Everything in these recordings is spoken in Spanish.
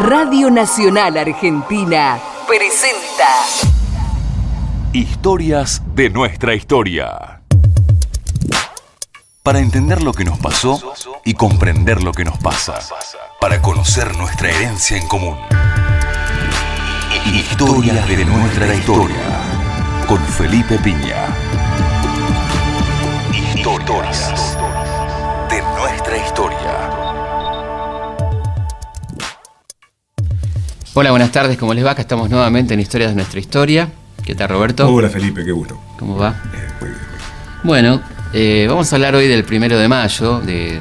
Radio Nacional Argentina presenta Historias de nuestra historia. Para entender lo que nos pasó y comprender lo que nos pasa. Para conocer nuestra herencia en común. Historias de nuestra historia. Con Felipe Piña. Historias de nuestra historia. Hola, buenas tardes, ¿cómo les va? Acá estamos nuevamente en Historias de nuestra historia. ¿Qué tal, Roberto? Hola, Felipe, qué gusto. ¿Cómo va? Muy bien. Bueno, vamos a hablar hoy del 1 de mayo, de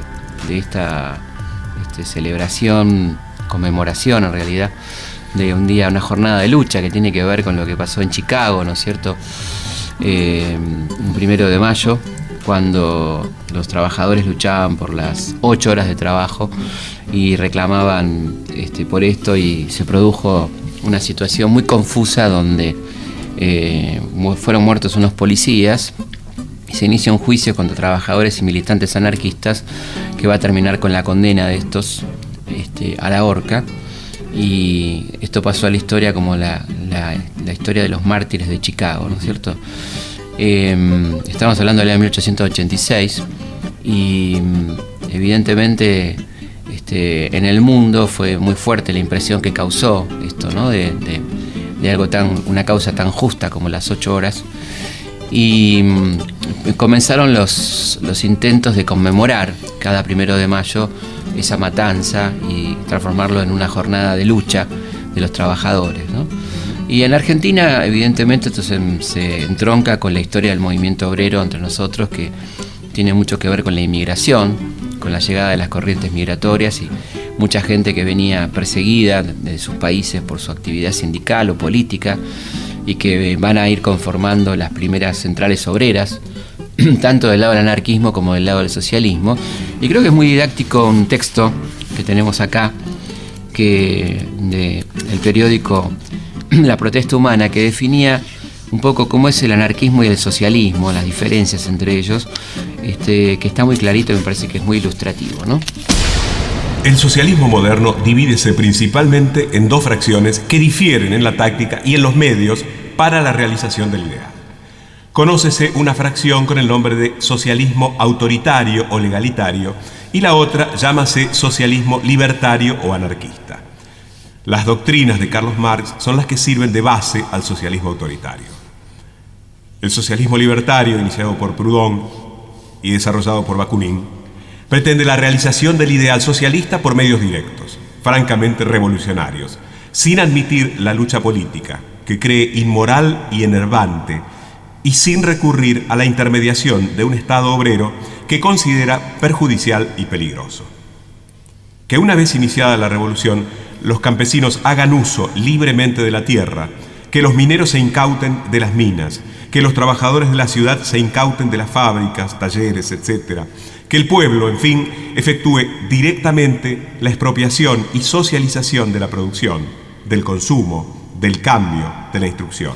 esta celebración, conmemoración en realidad, de un día, una jornada de lucha que tiene que ver con lo que pasó en Chicago, ¿no es cierto? Un 1 de mayo, cuando los trabajadores luchaban por las 8 horas de trabajo y reclamaban por esto, y se produjo una situación muy confusa donde fueron muertos unos policías y se inicia un juicio contra trabajadores y militantes anarquistas que va a terminar con la condena de estos a la horca. Y esto pasó a la historia como la historia de los mártires de Chicago, ¿no es cierto? Estamos hablando del año 1886 y evidentemente en el mundo fue muy fuerte la impresión que causó esto, ¿no? de algo una causa tan justa como las 8 horas. Y comenzaron los intentos de conmemorar cada 1 de mayo esa matanza y transformarlo en una jornada de lucha de los trabajadores, ¿no? Y en Argentina, evidentemente, esto se entronca con la historia del movimiento obrero entre nosotros, que tiene mucho que ver con la inmigración, con la llegada de las corrientes migratorias y mucha gente que venía perseguida de sus países por su actividad sindical o política, y que van a ir conformando las primeras centrales obreras, tanto del lado del anarquismo como del lado del socialismo. Y creo que es muy didáctico un texto que tenemos acá, del periódico La Protesta Humana, que definía un poco cómo es el anarquismo y el socialismo, las diferencias entre ellos, que está muy clarito y me parece que es muy ilustrativo, ¿no? El socialismo moderno divídese principalmente en dos fracciones que difieren en la táctica y en los medios para la realización del ideal. Conócese una fracción con el nombre de socialismo autoritario o legalitario y la otra llámase socialismo libertario o anarquista. Las doctrinas de Carlos Marx son las que sirven de base al socialismo autoritario. El socialismo libertario, iniciado por Proudhon y desarrollado por Bakunin, pretende la realización del ideal socialista por medios directos, francamente revolucionarios, sin admitir la lucha política, que cree inmoral y enervante, y sin recurrir a la intermediación de un Estado obrero que considera perjudicial y peligroso. Que una vez iniciada la revolución, los campesinos hagan uso libremente de la tierra, que los mineros se incauten de las minas, que los trabajadores de la ciudad se incauten de las fábricas, talleres, etc., que el pueblo, en fin, efectúe directamente la expropiación y socialización de la producción, del consumo, del cambio, de la instrucción.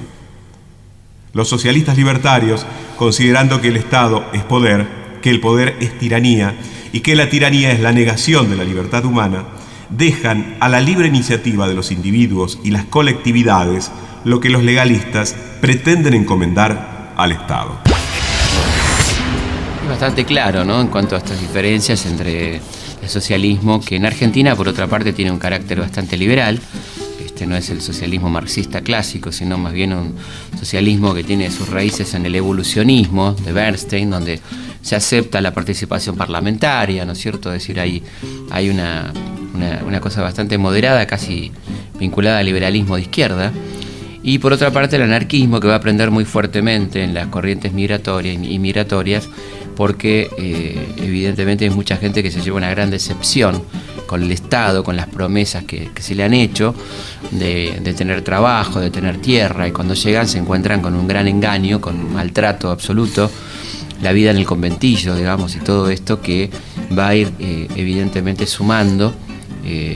Los socialistas libertarios, considerando que el Estado es poder, que el poder es tiranía y que la tiranía es la negación de la libertad humana, dejan a la libre iniciativa de los individuos y las colectividades lo que los legalistas pretenden encomendar al Estado. Es bastante claro, ¿no?, en cuanto a estas diferencias entre el socialismo, que en Argentina, por otra parte, tiene un carácter bastante liberal. No es el socialismo marxista clásico, sino más bien un socialismo que tiene sus raíces en el evolucionismo de Bernstein, donde se acepta la participación parlamentaria, ¿no es cierto? Es decir, hay una cosa bastante moderada, casi vinculada al liberalismo de izquierda. Y por otra parte el anarquismo, que va a prender muy fuertemente en las corrientes migratorias, porque evidentemente hay mucha gente que se lleva una gran decepción con el Estado, con las promesas que se le han hecho de tener trabajo, de tener tierra, y cuando llegan se encuentran con un gran engaño, con un maltrato absoluto, la vida en el conventillo, digamos, y todo esto que va a ir evidentemente sumando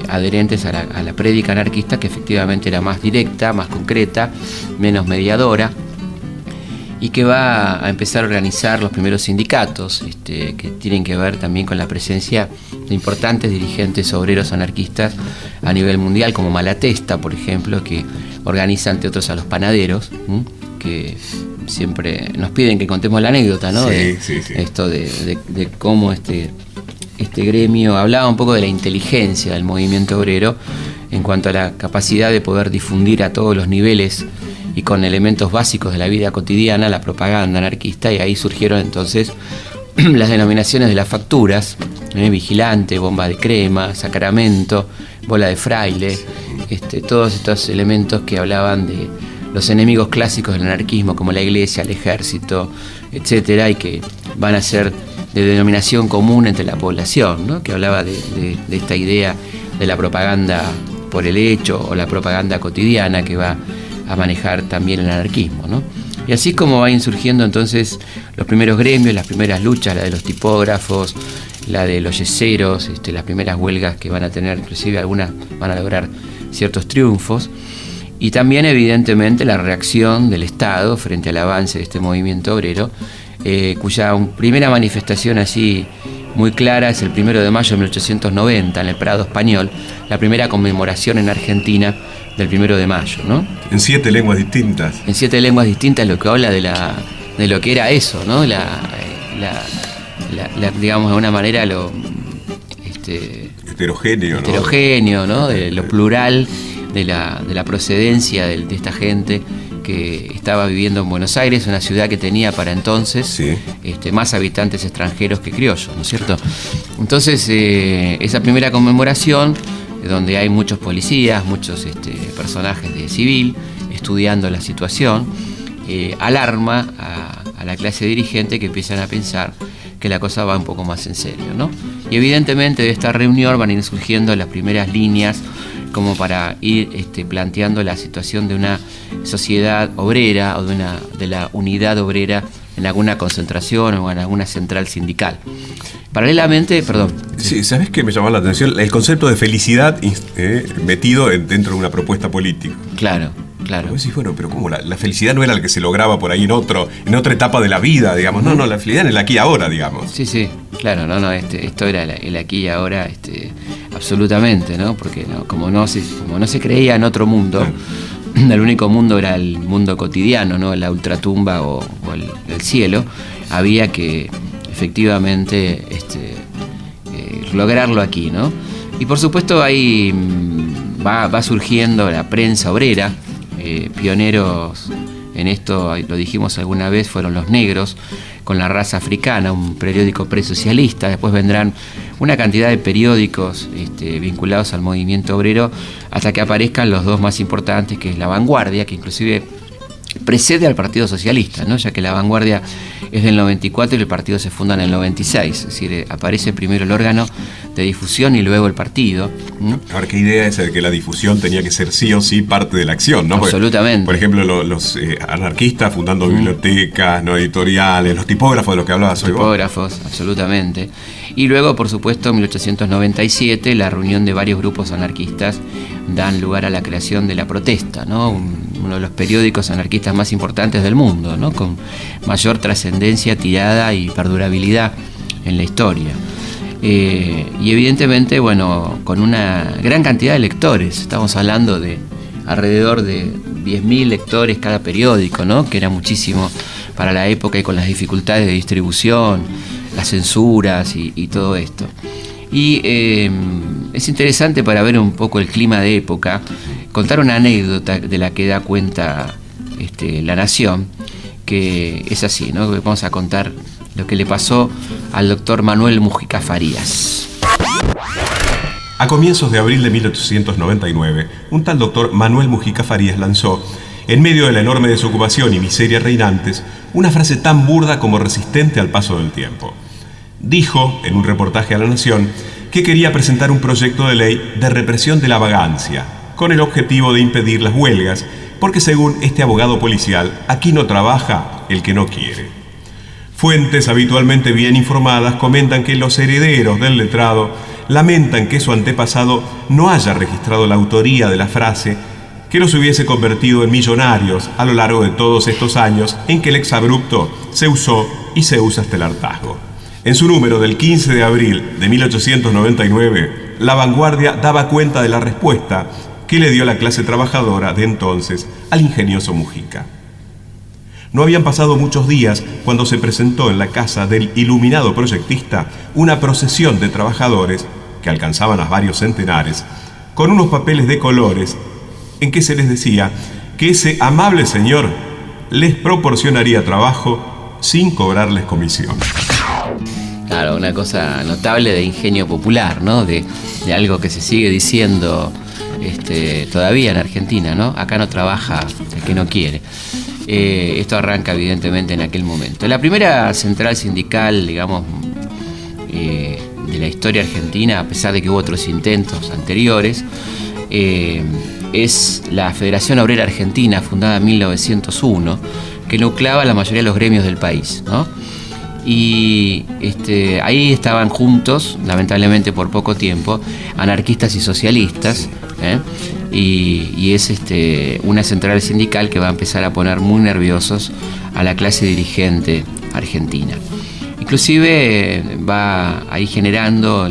adherentes a la prédica anarquista, que efectivamente era más directa, más concreta, menos mediadora, y que va a empezar a organizar los primeros sindicatos, que tienen que ver también con la presencia de importantes dirigentes obreros anarquistas a nivel mundial, como Malatesta, por ejemplo, que organiza, entre otros, a los panaderos, que siempre nos piden que contemos la anécdota, ¿no? Sí. Esto de cómo este gremio hablaba un poco de la inteligencia del movimiento obrero en cuanto a la capacidad de poder difundir a todos los niveles y con elementos básicos de la vida cotidiana la propaganda anarquista, y ahí surgieron entonces las denominaciones de las facturas, vigilante, bomba de crema, sacramento, bola de fraile, todos estos elementos que hablaban de los enemigos clásicos del anarquismo, como la iglesia, el ejército, etcétera, y que van a ser de denominación común entre la población, ¿no? Que hablaba de esta idea de la propaganda por el hecho o la propaganda cotidiana que va a manejar también el anarquismo, ¿no? Y así es como van surgiendo entonces los primeros gremios, las primeras luchas, la de los tipógrafos, la de los yeseros, las primeras huelgas que van a tener, inclusive algunas van a lograr ciertos triunfos, y también evidentemente la reacción del Estado frente al avance de este movimiento obrero, cuya primera manifestación así muy clara es el 1 de mayo de 1890 en el Prado Español, la primera conmemoración en Argentina del 1 de mayo, ¿no? En 7 lenguas distintas. En 7 lenguas distintas, lo que habla de lo que era eso, ¿no? Digamos, de alguna manera lo heterogéneo, ¿no? De lo plural de la procedencia de esta gente que estaba viviendo en Buenos Aires, una ciudad que tenía para entonces más habitantes extranjeros que criollos, ¿no es cierto? Entonces, esa primera conmemoración, donde hay muchos policías, muchos personajes de civil estudiando la situación, alarma a la clase dirigente, que empiezan a pensar que la cosa va un poco más en serio, ¿no? Y evidentemente de esta reunión van a ir surgiendo las primeras líneas como para ir planteando la situación de una sociedad obrera o de la unidad obrera en alguna concentración o en alguna central sindical. Paralelamente, perdón. Sí, ¿sabes qué me llamó la atención? El concepto de felicidad metido dentro de una propuesta política. Claro. Vos decís, bueno, pero ¿cómo? La felicidad no era el que se lograba por ahí en otra etapa de la vida, digamos. No, la felicidad en el aquí y ahora, digamos. Sí, claro, esto era el aquí y ahora, absolutamente, ¿no? Porque como no se creía en otro mundo, el único mundo era el mundo cotidiano, ¿no? La ultratumba o el cielo. Había que efectivamente lograrlo aquí, ¿no? Y por supuesto ahí va surgiendo la prensa obrera. Pioneros en esto, lo dijimos alguna vez, fueron los negros con La Raza Africana, un periódico presocialista. Después vendrán una cantidad de periódicos vinculados al movimiento obrero, hasta que aparezcan los dos más importantes, que es La Vanguardia, que inclusive precede al Partido Socialista, ¿no? Ya que La Vanguardia es del 94 y el partido se funda en el 96, es decir, aparece primero el órgano de difusión y luego el partido. A ver, ¿qué idea es de que la difusión tenía que ser sí o sí parte de la acción, ¿no? Absolutamente. Por ejemplo, los anarquistas fundando bibliotecas, no editoriales, los tipógrafos de los que hablabas hoy vos. Tipógrafos, absolutamente. Y luego, por supuesto, en 1897, la reunión de varios grupos anarquistas dan lugar a la creación de La Protesta, ¿no? Uno de los periódicos anarquistas más importantes del mundo, ¿no? Con mayor trascendencia, tirada y perdurabilidad en la historia. Y evidentemente, bueno, con una gran cantidad de lectores. Estamos hablando de alrededor de 10.000 lectores cada periódico, ¿no? Que era muchísimo para la época, y con las dificultades de distribución, las censuras y todo esto. Y es interesante, para ver un poco el clima de época, contar una anécdota de la que da cuenta La Nación, que es así, ¿no? Vamos a contar lo que le pasó al doctor Manuel Mujica Farías. A comienzos de abril de 1899, un tal doctor Manuel Mujica Farías lanzó, en medio de la enorme desocupación y miseria reinantes, una frase tan burda como resistente al paso del tiempo. Dijo, en un reportaje a La Nación, que quería presentar un proyecto de ley de represión de la vagancia, con el objetivo de impedir las huelgas, porque según este abogado policial, aquí no trabaja el que no quiere. Fuentes habitualmente bien informadas comentan que los herederos del letrado lamentan que su antepasado no haya registrado la autoría de la frase, que los hubiese convertido en millonarios a lo largo de todos estos años en que el exabrupto se usó y se usa hasta el hartazgo. En su número del 15 de abril de 1899, La Vanguardia daba cuenta de la respuesta que le dio la clase trabajadora de entonces al ingenioso Mujica. No habían pasado muchos días cuando se presentó en la casa del iluminado proyectista una procesión de trabajadores, que alcanzaban a varios centenares, con unos papeles de colores en que se les decía que ese amable señor les proporcionaría trabajo sin cobrarles comisión. Claro, una cosa notable de ingenio popular, ¿no? De algo que se sigue diciendo todavía en Argentina, ¿no? Acá no trabaja el que no quiere. Esto arranca evidentemente en aquel momento. La primera central sindical, digamos, de la historia argentina, a pesar de que hubo otros intentos anteriores, es la Federación Obrera Argentina, fundada en 1901, que nucleaba la mayoría de los gremios del país, ¿no? Y ahí estaban juntos, lamentablemente por poco tiempo, anarquistas y socialistas, y es una central sindical que va a empezar a poner muy nerviosos a la clase dirigente argentina. Inclusive va ahí generando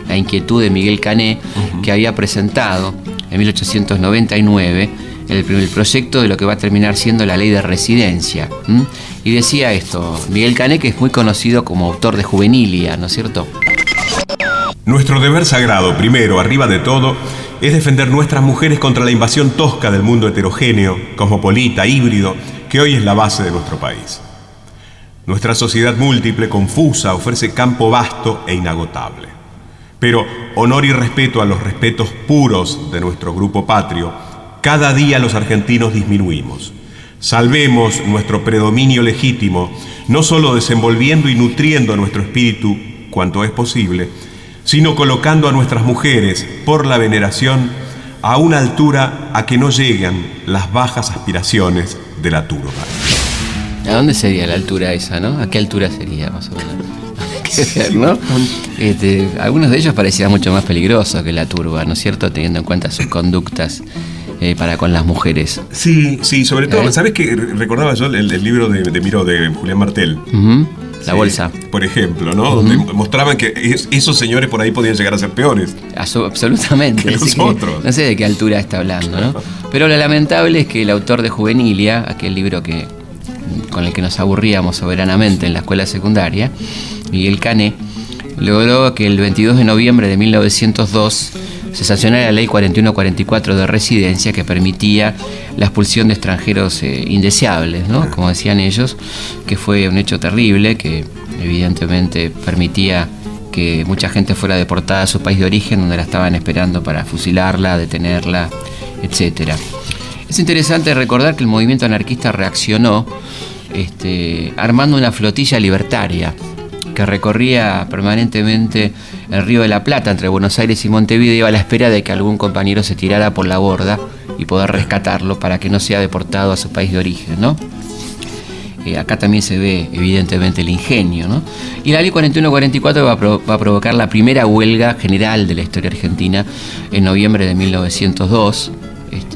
la inquietud de Miguel Cané, que había presentado en 1899 el proyecto de lo que va a terminar siendo la ley de residencia. Y decía esto, Miguel Cané, que es muy conocido como autor de Juvenilia, ¿no es cierto? Nuestro deber sagrado, primero, arriba de todo, es defender nuestras mujeres contra la invasión tosca del mundo heterogéneo, cosmopolita, híbrido, que hoy es la base de nuestro país. Nuestra sociedad múltiple, confusa, ofrece campo vasto e inagotable. Pero honor y respeto a los respetos puros de nuestro grupo patrio, cada día los argentinos disminuimos. Salvemos nuestro predominio legítimo, no solo desenvolviendo y nutriendo nuestro espíritu cuanto es posible, sino colocando a nuestras mujeres, por la veneración, a una altura a que no llegan las bajas aspiraciones de la turba. ¿A dónde sería la altura esa, no? ¿A qué altura sería, más o menos? ¿Qué ver, no? Algunos de ellos parecían mucho más peligrosos que la turba, ¿no es cierto? Teniendo en cuenta sus conductas para con las mujeres. Sí, sobre todo, ¿sabes qué? Recordaba yo el libro de Miró, de Julián Martel. La bolsa. Por ejemplo, ¿no? Donde mostraban que esos señores por ahí podían llegar a ser peores. Absolutamente. Que los otros. No sé de qué altura está hablando, ¿no? Pero lo lamentable es que el autor de Juvenilia, aquel libro con el que nos aburríamos soberanamente en la escuela secundaria, Miguel Cané, logró que el 22 de noviembre de 1902 se sancionara la ley 4144 de residencia, que permitía la expulsión de extranjeros indeseables, ¿no? Como decían ellos, que fue un hecho terrible, que evidentemente permitía que mucha gente fuera deportada a su país de origen, donde la estaban esperando para fusilarla, detenerla, etc. Es interesante recordar que el movimiento anarquista reaccionó armando una flotilla libertaria que recorría permanentemente el Río de la Plata entre Buenos Aires y Montevideo, a la espera de que algún compañero se tirara por la borda y poder rescatarlo para que no sea deportado a su país de origen, ¿no? Acá también se ve evidentemente el ingenio, ¿no? Y la ley 4144 va a provocar la primera huelga general de la historia argentina en noviembre de 1902.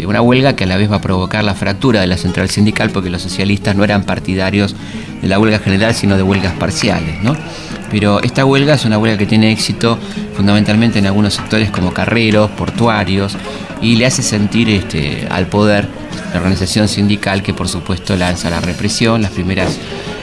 Una huelga que a la vez va a provocar la fractura de la central sindical, porque los socialistas no eran partidarios de la huelga general, sino de huelgas parciales, ¿no? Pero esta huelga es una huelga que tiene éxito fundamentalmente en algunos sectores como carreros, portuarios, y le hace sentir al poder la organización sindical, que por supuesto lanza la represión. Las primeras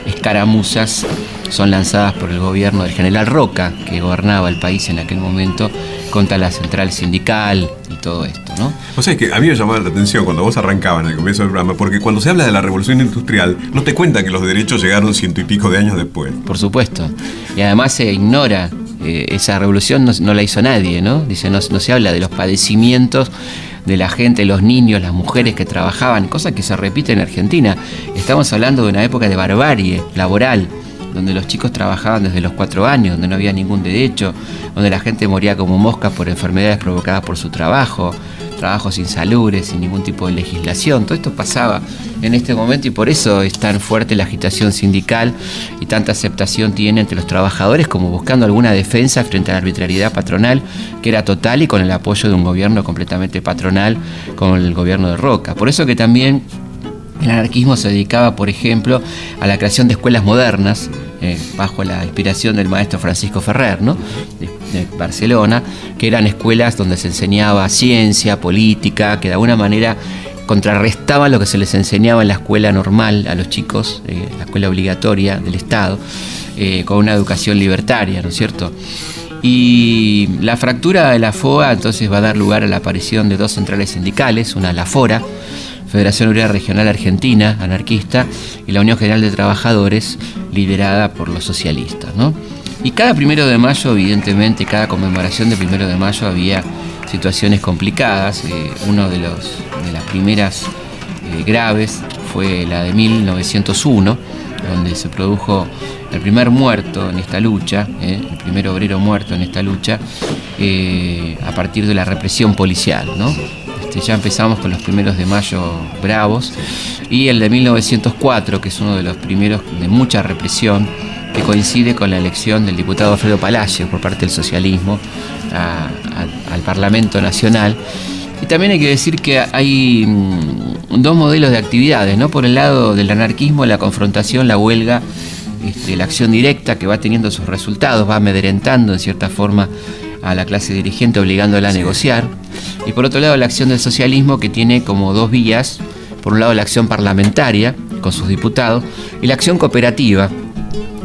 escaramuzas son lanzadas por el gobierno del general Roca, que gobernaba el país en aquel momento, contra la central sindical y todo esto, ¿no? O sea, que a mí me llamaba la atención cuando vos arrancabas en el comienzo del programa, porque cuando se habla de la revolución industrial, no te cuentan que los derechos llegaron 100 y pico de años después. Por supuesto. Y además se ignora, esa revolución no la hizo nadie, ¿no? Dice, no se habla de los padecimientos de la gente, los niños, las mujeres que trabajaban, cosa que se repite en Argentina. Estamos hablando de una época de barbarie laboral, donde los chicos trabajaban desde los 4 años, donde no había ningún derecho, donde la gente moría como moscas por enfermedades provocadas por su trabajo, trabajos insalubres, sin ningún tipo de legislación. Todo esto pasaba en este momento, y por eso es tan fuerte la agitación sindical y tanta aceptación tiene entre los trabajadores, como buscando alguna defensa frente a la arbitrariedad patronal, que era total, y con el apoyo de un gobierno completamente patronal, como el gobierno de Roca. Por eso que también El anarquismo se dedicaba, por ejemplo, a la creación de escuelas modernas, bajo la inspiración del maestro Francisco Ferrer, ¿no? de Barcelona, que eran escuelas donde se enseñaba ciencia, política, que de alguna manera contrarrestaban lo que se les enseñaba en la escuela normal a los chicos, la escuela obligatoria del Estado, con una educación libertaria, ¿no es cierto? Y la fractura de la FOA entonces va a dar lugar a la aparición de dos centrales sindicales, una la FORA, Federación Obrera Regional Argentina, anarquista, y la Unión General de Trabajadores, liderada por los socialistas, ¿no? Y cada 1 de mayo, evidentemente, cada conmemoración de 1 de mayo había situaciones complicadas. Uno de las primeras graves fue la de 1901, donde se produjo el primer muerto en esta lucha, el primer obrero muerto en esta lucha, a partir de la represión policial, ¿no? Ya empezamos con los 1 de mayo bravos, y el de 1904, que es uno de los primeros de mucha represión, que coincide con la elección del diputado Alfredo Palacios por parte del socialismo al Parlamento Nacional. Y también hay que decir que hay dos modelos de actividades, ¿no? Por el lado del anarquismo, la confrontación, la huelga, la acción directa, que va teniendo sus resultados, va amedrentando en cierta forma a la clase dirigente, obligándola a negociar. Y por otro lado, la acción del socialismo, que tiene como dos vías: por un lado la acción parlamentaria con sus diputados, y la acción cooperativa,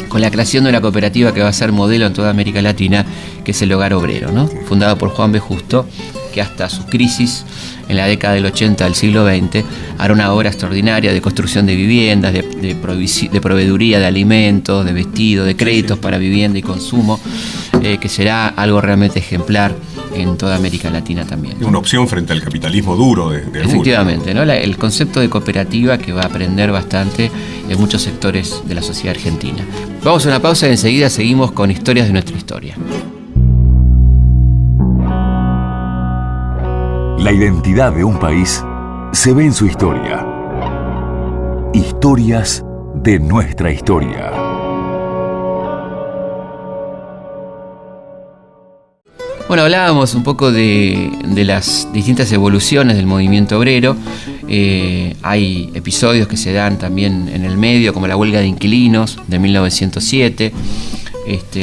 con la creación de una cooperativa que va a ser modelo en toda América Latina, que es el Hogar Obrero, ¿no? Fundado por Juan B. Justo, que hasta su crisis en la década del 80 del siglo XX hará una obra extraordinaria de construcción de viviendas, de proveeduría de alimentos, de vestidos, de créditos para vivienda y consumo, que será algo realmente ejemplar en toda América Latina también. Una opción frente al capitalismo duro de Efectivamente, ¿no? El concepto de cooperativa que va a aprender bastante en muchos sectores de la sociedad argentina. Vamos a una pausa y enseguida seguimos con historias de nuestra historia. La identidad de un país se ve en su historia. Historias de nuestra historia. Bueno, hablábamos un poco de las distintas evoluciones del movimiento obrero. Hay episodios que se dan también en el medio, como la huelga de inquilinos de 1907,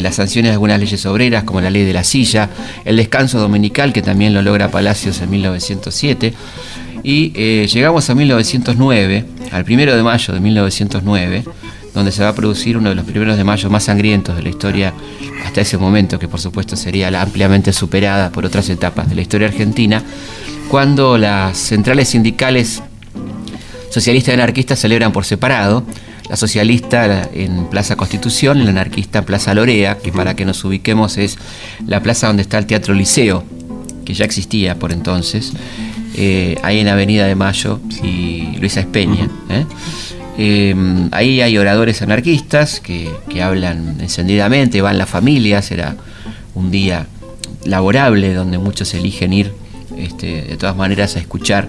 las sanciones de algunas leyes obreras, como la ley de la silla, el descanso dominical, que también lo logra Palacios en 1907, y llegamos a 1909, al 1 de mayo de 1909, donde se va a producir uno de los 1 de mayo más sangrientos de la historia hasta ese momento, que por supuesto sería ampliamente superada por otras etapas de la historia argentina, cuando las centrales sindicales socialistas y anarquistas celebran por separado, la socialista en Plaza Constitución y la anarquista en Plaza Lorea, que para que nos ubiquemos es la plaza donde está el Teatro Liceo, que ya existía por entonces, ahí en Avenida de Mayo y Luisa Espeña. Ahí hay oradores anarquistas que hablan encendidamente, van las familias, era un día laborable donde muchos eligen ir de todas maneras a escuchar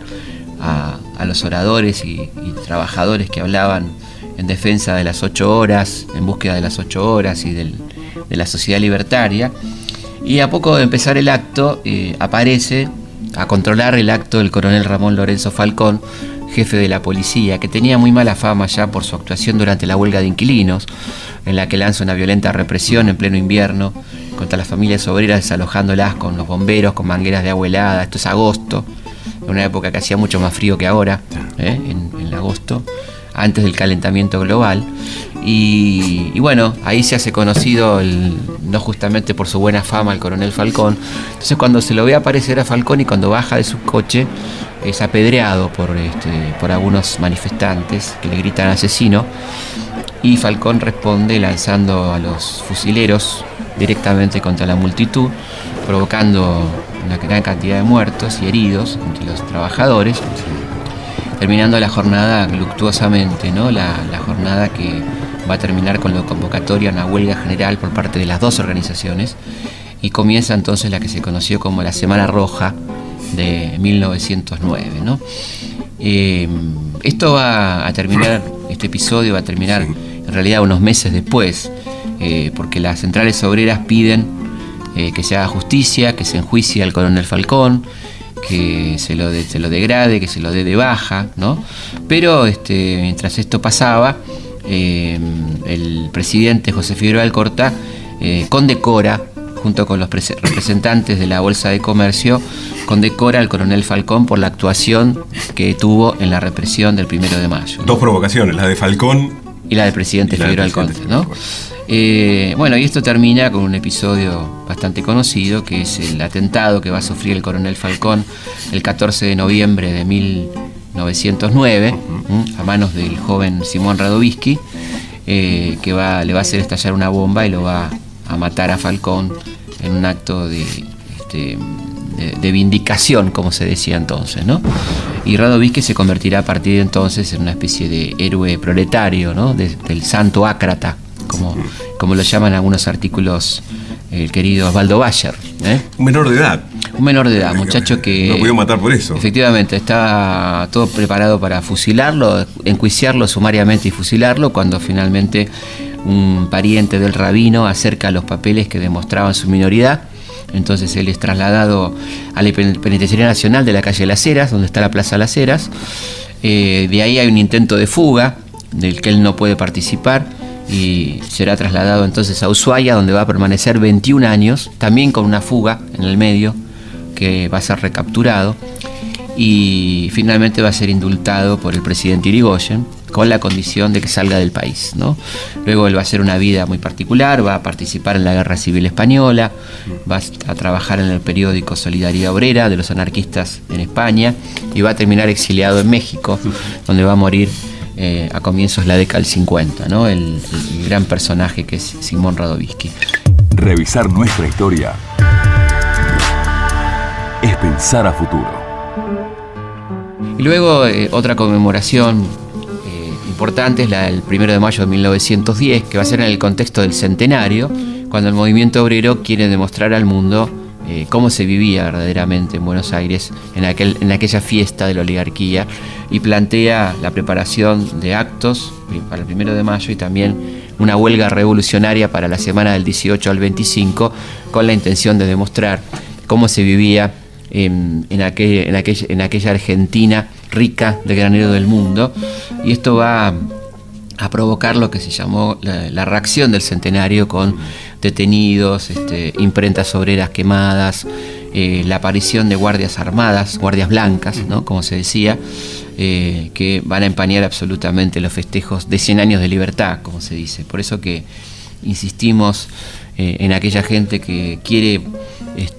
a los oradores y trabajadores que hablaban en defensa de las 8 horas, en búsqueda de las 8 horas y de la sociedad libertaria. Y a poco de empezar el acto, aparece a controlar el acto el coronel Ramón Lorenzo Falcón, jefe de la policía, que tenía muy mala fama ya por su actuación durante la huelga de inquilinos, en la que lanza una violenta represión en pleno invierno contra las familias obreras, desalojándolas con los bomberos, con mangueras de agua helada. Esto es agosto, en una época que hacía mucho más frío que ahora, en agosto, antes del calentamiento global. Y bueno, ahí se hace conocido, no justamente por su buena fama, el coronel Falcón. Entonces cuando se lo ve aparecer a Falcón y cuando baja de su coche, es apedreado por algunos manifestantes que le gritan asesino, y Falcón responde lanzando a los fusileros directamente contra la multitud, provocando una gran cantidad de muertos y heridos entre los trabajadores, terminando la jornada luctuosamente, ¿no? La jornada que va a terminar con la convocatoria a una huelga general por parte de las dos organizaciones, y comienza entonces la que se conoció como la Semana Roja de 1909, ¿no? Esto va a terminar, este episodio va a terminar en realidad unos meses después, porque las centrales obreras piden que se haga justicia, que se enjuicie al coronel Falcón, que se lo degrade, que se lo dé de baja, ¿no? Pero mientras esto pasaba, el presidente José Figueroa Alcorta condecora, junto con los representantes de la Bolsa de Comercio, condecora al coronel Falcón por la actuación que tuvo en la represión del 1 de mayo, ¿no? Dos provocaciones, la de Falcón y la del presidente Figueroa Alcorta, ¿no? Bueno, y esto termina con un episodio bastante conocido, que es el atentado que va a sufrir el coronel Falcón el 14 de noviembre de 1909, a manos del joven Simón Radovisky, que le va a hacer estallar una bomba y lo va a matar a Falcón en un acto de vindicación, como se decía entonces, ¿no? Y Radovisky se convertirá a partir de entonces en una especie de héroe proletario, ¿no? Del santo ácrata, como lo llaman algunos artículos el querido Osvaldo Bayer, ¿eh? Un menor de edad. Un menor de edad, muchacho que... No pudieron matar por eso. Efectivamente, estaba todo preparado para fusilarlo, enjuiciarlo sumariamente y fusilarlo, cuando finalmente un pariente del rabino acerca los papeles que demostraban su minoridad. Entonces él es trasladado a la Penitenciaría Nacional de la calle Las Heras, donde está la Plaza Las Heras. De ahí hay un intento de fuga, del que él no puede participar, y será trasladado entonces a Ushuaia, donde va a permanecer 21 años, también con una fuga en el medio, que va a ser recapturado, y finalmente va a ser indultado por el presidente Irigoyen, con la condición de que salga del país, ¿no? Luego él va a hacer una vida muy particular, va a participar en la Guerra Civil Española, va a trabajar en el periódico Solidaridad Obrera de los anarquistas en España, y va a terminar exiliado en México, donde va a morir a comienzos de la década del 50, ¿no? El gran personaje que es Simón Radovisky. Revisar nuestra historia es pensar a futuro. Y luego otra conmemoración importante es la del 1 de mayo de 1910, que va a ser en el contexto del centenario, cuando el movimiento obrero quiere demostrar al mundo cómo se vivía verdaderamente en Buenos Aires en aquella fiesta de la oligarquía, y plantea la preparación de actos para el 1 de mayo y también una huelga revolucionaria para la semana del 18 al 25, con la intención de demostrar cómo se vivía en aquella Argentina rica de granero del mundo. Y esto va a provocar lo que se llamó la reacción del centenario, con detenidos, imprentas obreras quemadas, la aparición de guardias armadas, guardias blancas, ¿no? Como se decía, que van a empañar absolutamente los festejos de 100 años de libertad, como se dice. Por eso que insistimos en aquella gente que quiere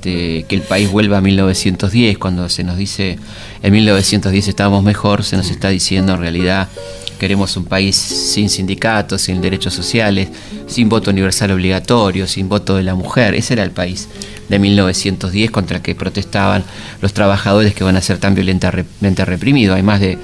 que el país vuelva a 1910. Cuando se nos dice en 1910 estábamos mejor, se nos está diciendo en realidad queremos un país sin sindicatos, sin derechos sociales, sin voto universal obligatorio, sin voto de la mujer. Ese era el país de 1910 contra el que protestaban los trabajadores, que van a ser tan violentamente reprimidos. Hay más de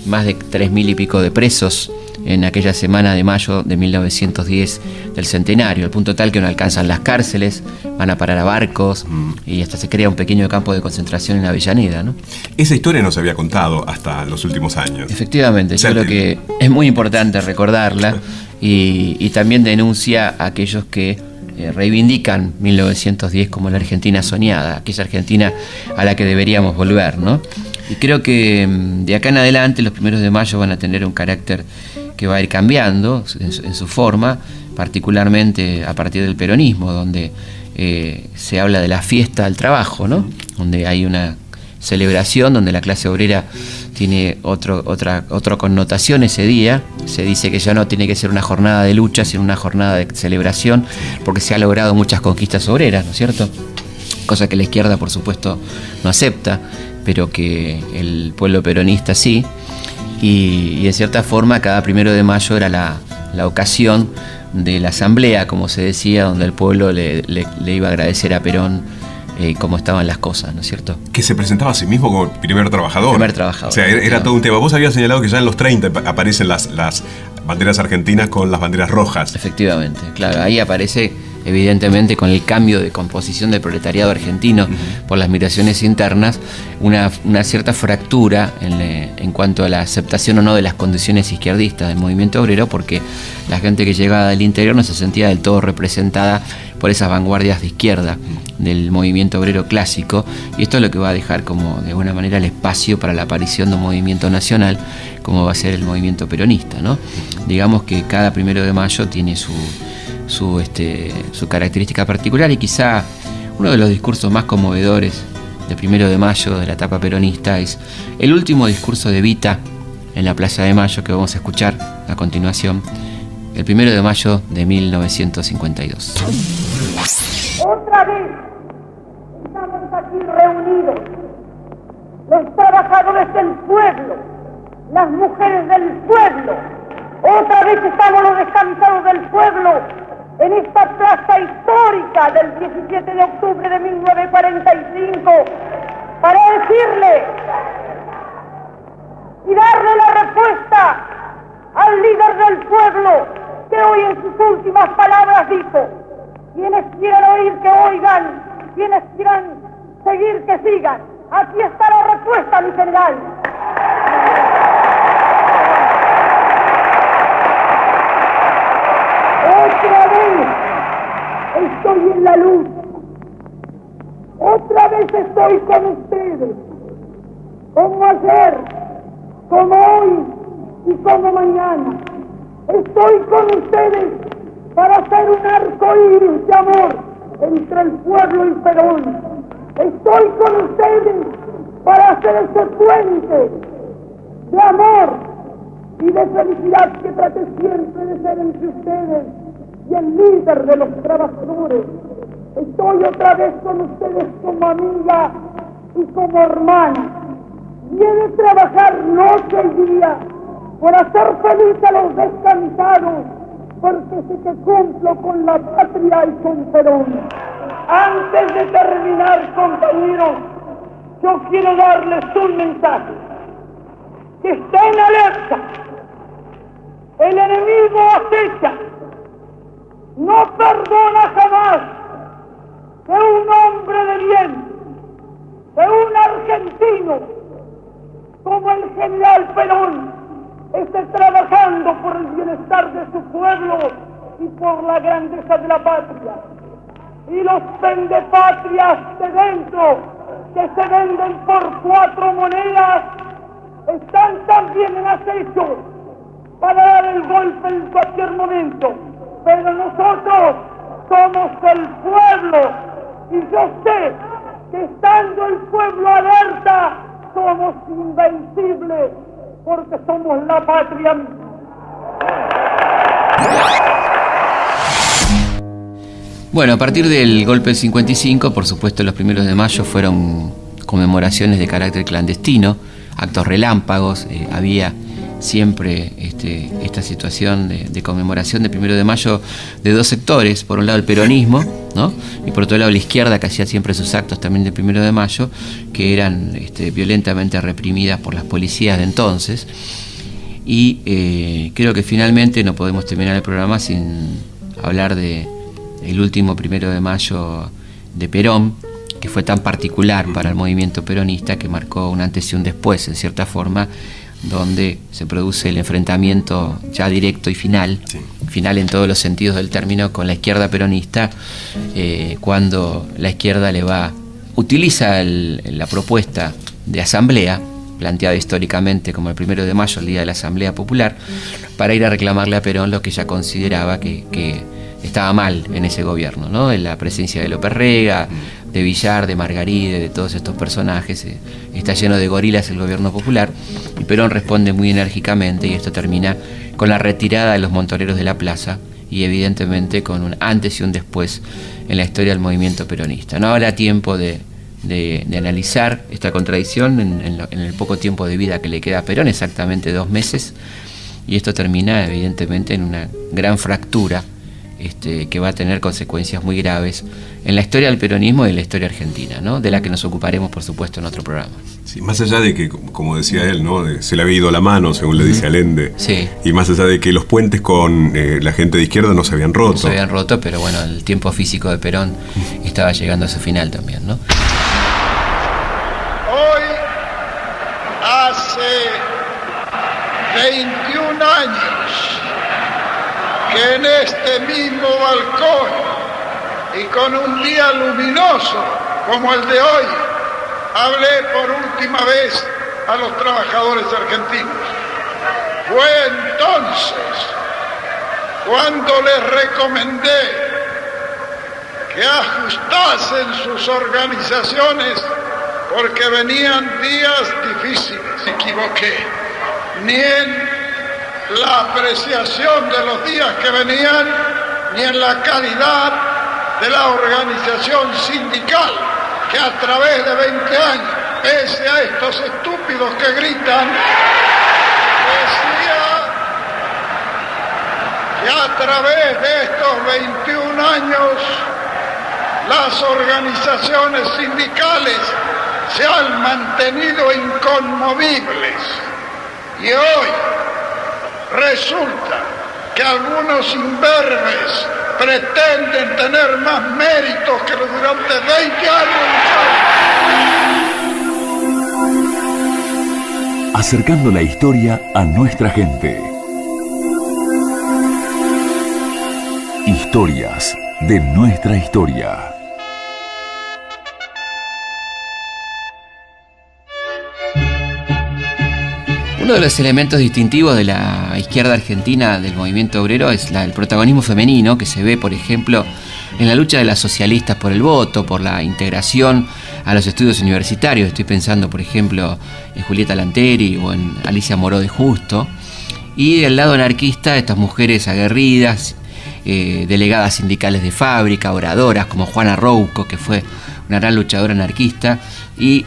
3.000 y pico de presos en aquella semana de mayo de 1910 del centenario, al punto tal que no alcanzan las cárceles, van a parar a barcos, y hasta se crea un pequeño campo de concentración en Avellaneda, ¿no? Esa historia no se había contado hasta los últimos años. Efectivamente, yo creo que es muy importante recordarla, y también denuncia a aquellos que reivindican 1910 como la Argentina soñada, aquella Argentina a la que deberíamos volver, ¿no? Y creo que de acá en adelante los 1 de mayo van a tener un carácter que va a ir cambiando en su forma, particularmente a partir del peronismo, donde se habla de la fiesta del trabajo, ¿no? Donde hay una celebración, donde la clase obrera tiene otra connotación ese día. Se dice que ya no tiene que ser una jornada de lucha, sino una jornada de celebración, porque se han logrado muchas conquistas obreras, ¿no es cierto? Cosa que la izquierda, por supuesto, no acepta, pero que el pueblo peronista sí. Y en cierta forma cada 1 de mayo era la ocasión de la asamblea, como se decía, donde el pueblo le iba a agradecer a Perón cómo estaban las cosas, ¿no es cierto? Que se presentaba a sí mismo como primer trabajador. Primer trabajador. O sea, era todo un tema. Vos habías señalado que ya en los 30 aparecen las banderas argentinas con las banderas rojas. Efectivamente, claro, ahí aparece evidentemente con el cambio de composición del proletariado argentino por las migraciones internas, una cierta fractura en cuanto a la aceptación o no de las condiciones izquierdistas del movimiento obrero, porque la gente que llegaba del interior no se sentía del todo representada por esas vanguardias de izquierda del movimiento obrero clásico, y esto es lo que va a dejar como de alguna manera el espacio para la aparición de un movimiento nacional como va a ser el movimiento peronista, ¿no? Digamos que cada 1 de mayo tiene su característica particular, y quizá uno de los discursos más conmovedores de 1 de mayo de la etapa peronista es el último discurso de Evita en la Plaza de Mayo, que vamos a escuchar a continuación, el 1 de mayo de 1952. Otra vez estamos aquí reunidos, los trabajadores del pueblo, las mujeres del pueblo. Otra vez estamos los descansados del pueblo en esta plaza histórica del 17 de octubre de 1945 para decirle y darle la respuesta al líder del pueblo que hoy en sus últimas palabras dijo: quienes quieran oír que oigan, quienes quieran seguir que sigan. Aquí está la respuesta, mi general. Otra vez estoy en la luz. Otra vez estoy con ustedes. Como ayer, como hoy y como mañana. Estoy con ustedes para hacer un arco iris de amor entre el pueblo y Perón. Estoy con ustedes para hacer ese puente de amor y de felicidad que trate siempre de ser entre ustedes y el líder de los trabajadores. Estoy otra vez con ustedes como amiga y como hermana. Y he de trabajar noche y día por hacer feliz a los descansados, porque sé que cumplo con la patria y con Perón. Antes de terminar, compañeros, yo quiero darles un mensaje. Que estén alerta. El enemigo acecha. No perdona jamás que un hombre de bien, que un argentino como el general Perón esté trabajando por el bienestar de su pueblo y por la grandeza de la patria. Y los vendepatrias de dentro, que se venden por 4 monedas, están también en acecho para dar el golpe en cualquier momento. Pero nosotros somos el pueblo, y yo sé que estando el pueblo alerta, somos invencibles, porque somos la patria. Bueno, a partir del golpe del 55, por supuesto, los 1 de mayo fueron conmemoraciones de carácter clandestino, actos relámpagos, había siempre esta situación de conmemoración del 1 de mayo de 2 sectores: por un lado el peronismo, ¿no? Y por otro lado la izquierda, que hacía siempre sus actos también del 1 de mayo, que eran violentamente reprimidas por las policías de entonces. Y creo que finalmente no podemos terminar el programa sin hablar de el último 1 de mayo de Perón, que fue tan particular para el movimiento peronista, que marcó un antes y un después, en cierta forma, donde se produce el enfrentamiento ya directo y final, final en todos los sentidos del término, con la izquierda peronista, cuando la izquierda utiliza la propuesta de asamblea, planteada históricamente como el 1 de mayo, el día de la Asamblea Popular, para ir a reclamarle a Perón lo que ella consideraba que estaba mal en ese gobierno, ¿no? En la presencia de López Rega, de Villar, de Margaride, de todos estos personajes. Está lleno de gorilas el gobierno popular, y Perón responde muy enérgicamente, y esto termina con la retirada de los montoneros de la plaza, y evidentemente con un antes y un después en la historia del movimiento peronista. No habrá tiempo de analizar esta contradicción en el poco tiempo de vida que le queda a Perón, exactamente 2 meses, y esto termina evidentemente en una gran fractura que va a tener consecuencias muy graves en la historia del peronismo y en la historia argentina, ¿no? De la que nos ocuparemos, por supuesto, en otro programa. Sí, más allá de que, como decía él, ¿no? Se le había ido la mano, según le dice Allende. Sí. Y más allá de que los puentes con la gente de izquierda no se habían roto. No se habían roto, pero bueno, el tiempo físico de Perón estaba llegando a su final también, ¿no? Hoy, hace 21 años, que en este mismo balcón y con un día luminoso como el de hoy, hablé por última vez a los trabajadores argentinos. Fue entonces cuando les recomendé que ajustasen sus organizaciones porque venían días difíciles. Me equivoqué, ni en la apreciación de los días que venían, ni en la calidad de la organización sindical que a través de 20 años, pese a estos estúpidos que gritan, decía que a través de estos 21 años las organizaciones sindicales se han mantenido inconmovibles. Y hoy resulta que algunos imberbes pretenden tener más méritos que los durante 20 años. Acercando la historia a nuestra gente. Historias de nuestra historia. Uno de los elementos distintivos de la izquierda argentina del movimiento obrero es el protagonismo femenino, que se ve, por ejemplo, en la lucha de las socialistas por el voto, por la integración a los estudios universitarios. Estoy pensando, por ejemplo, en Julieta Lanteri o en Alicia Moró de Justo. Y del lado anarquista, estas mujeres aguerridas, delegadas sindicales de fábrica, oradoras como Juana Rouco, que fue una gran luchadora anarquista, y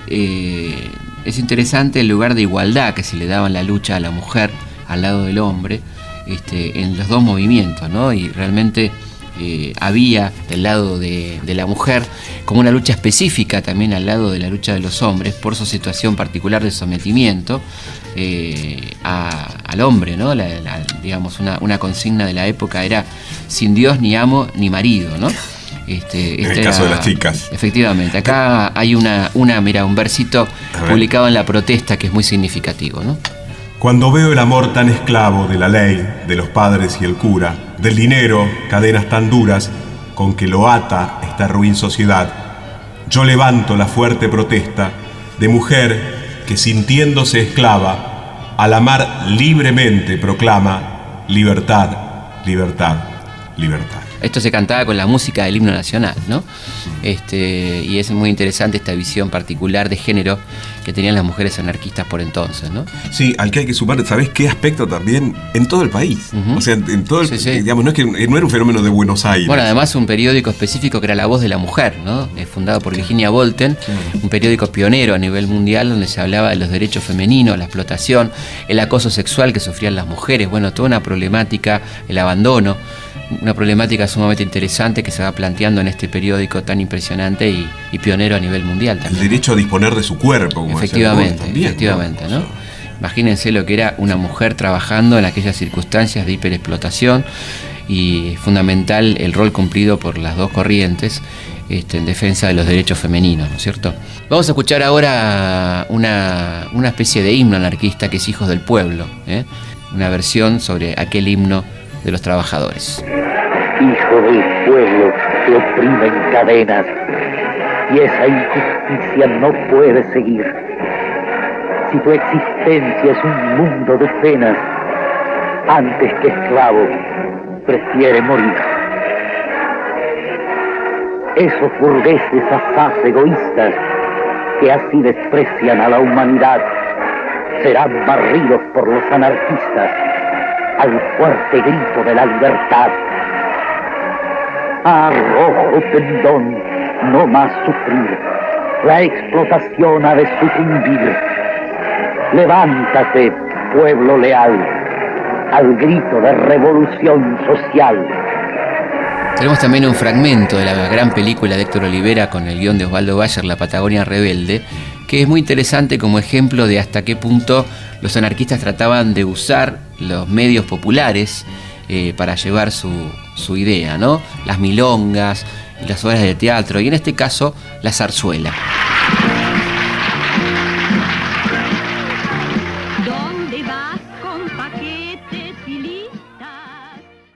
es interesante el lugar de igualdad que se le daba en la lucha a la mujer al lado del hombre, en los dos movimientos, ¿no? Y realmente había del lado de la mujer como una lucha específica también al lado de la lucha de los hombres por su situación particular de sometimiento al hombre, ¿no? Digamos, una consigna de la época era sin Dios ni amo ni marido, ¿no? En el caso de las chicas. Efectivamente, acá hay un versito publicado en La Protesta que es muy significativo, ¿no? Cuando veo el amor tan esclavo de la ley, de los padres y el cura, del dinero, cadenas tan duras con que lo ata esta ruin sociedad, yo levanto la fuerte protesta de mujer que sintiéndose esclava, al amar libremente proclama libertad, libertad, libertad. Esto se cantaba con la música del himno nacional, ¿no? Y es muy interesante esta visión particular de género que tenían las mujeres anarquistas por entonces, ¿no? Sí, al que hay que sumar, ¿sabés qué aspecto también? En todo el país. O sea, en todo el, sí. Digamos, no era un fenómeno de Buenos Aires. Bueno, además un periódico específico que era La Voz de la Mujer, ¿no? Fundado por Virginia Bolten, un periódico pionero a nivel mundial donde se hablaba de los derechos femeninos, la explotación, el acoso sexual que sufrían las mujeres, bueno, toda una problemática, el abandono. Una problemática sumamente interesante que se va planteando en este periódico tan impresionante y pionero a nivel mundial también. El derecho a disponer de su cuerpo, como efectivamente, ¿no? Imagínense lo que era una mujer trabajando en aquellas circunstancias de hiperexplotación y fundamental el rol cumplido por las dos corrientes en defensa de los derechos femeninos, ¿no es cierto? Vamos a escuchar ahora una especie de himno anarquista que es Hijos del Pueblo, una versión sobre aquel himno de los trabajadores. Hijo del pueblo que oprime en cadenas, y esa injusticia no puede seguir. Si tu existencia es un mundo de penas, antes que esclavo, prefiere morir. Esos burgueses asaz egoístas que así desprecian a la humanidad serán barridos por los anarquistas al fuerte grito de la libertad. Arrojo tendón, no más sufrir, la explotación ha de sucumbir. Levántate, pueblo leal, al grito de revolución social. Tenemos también un fragmento de la gran película de Héctor Olivera con el guión de Osvaldo Bayer, La Patagonia Rebelde, que es muy interesante como ejemplo de hasta qué punto los anarquistas trataban de usar los medios populares para llevar su idea, ¿no? Las milongas, las obras de teatro y en este caso la zarzuela.